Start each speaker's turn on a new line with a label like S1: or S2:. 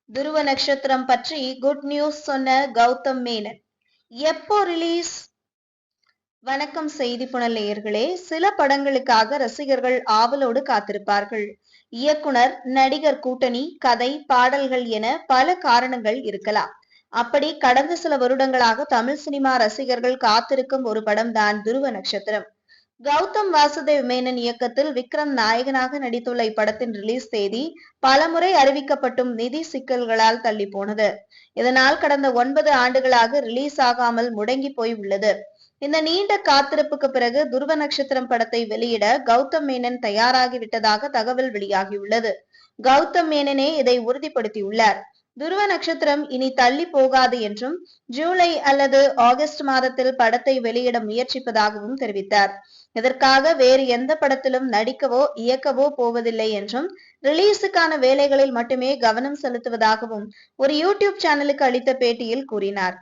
S1: துருவ நட்சத்திரம் பற்றி குட் நியூஸ் சொன்ன கௌதம் மேனன். எப்போ ரிலீஸ்? வணக்கம் செய்தி புனல் நேயர்களே. சில படங்களுக்காக ரசிகர்கள் ஆவலோடு காத்திருப்பார்கள். இயக்குனர், நடிகர் கூட்டணி, கதை, பாடல்கள் என பல காரணங்கள் இருக்கலாம். அப்படி கடந்த சில வருடங்களாக தமிழ் சினிமா ரசிகர்கள் காத்திருக்கும் ஒரு படம்தான் துருவ நட்சத்திரம். கௌதம் வாசுதேவ் மேனன் இயக்கத்தில் விக்ரம் நாயகனாக நடித்துள்ள இப்படத்தின் ரிலீஸ் தேதி பலமுறை அறிவிக்கப்பட்டும் நிதி சிக்கல்களால் தள்ளி போனது. இதனால் கடந்த 9 ஆண்டுகளாக ரிலீஸ் ஆகாமல் முடங்கி போய் உள்ளது. இந்த நீண்ட காத்திருப்புக்கு பிறகு துருவ நட்சத்திரம் படத்தை வெளியிட கௌதம் மேனன் தயாராகிவிட்டதாக தகவல் வெளியாகியுள்ளது. கௌதம் மேனனே இதை உறுதிப்படுத்தியுள்ளார். துருவ நட்சத்திரம் இனி தள்ளி போகாது என்றும் ஜூலை அல்லது ஆகஸ்ட் மாதத்தில் படத்தை வெளியிட முயற்சிப்பதாகவும் தெரிவித்தார். இதற்காக வேறு எந்த படத்திலும் நடிக்கவோ இயக்கவோ போவதில்லை என்றும் ரிலீஸுக்கான வேலைகளில் மட்டுமே கவனம் செலுத்துவதாகவும் ஒரு யூடியூப் சேனலுக்கு அளித்த பேட்டியில் கூறினார்.